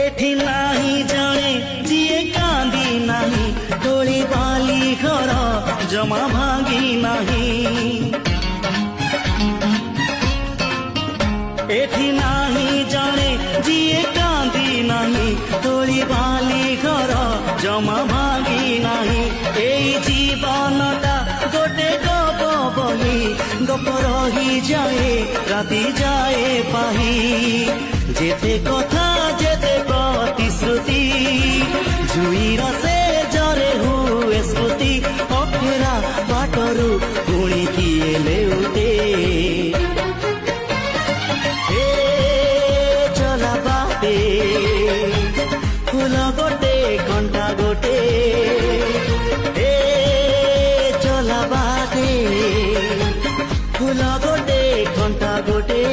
एठी नाही जाने जिए कांदी नाही डोली बाली घर जमा भांगी नाही एठी नाही जाने जिए कांदी नाही डोली बाली घर जमा भांगी नाही एई जीवनटा गोटे गप बही गप रही जाए राति जाए पाही जेते कथा जेते प्रतिश्रुति जुईर से जरे हुए स्मृति अफेरा बाटरू पुणी किए लेउटे चला बाटे फूल गोटे घंटा गोटे चला बाटे फूल गोटे घंटा गोटे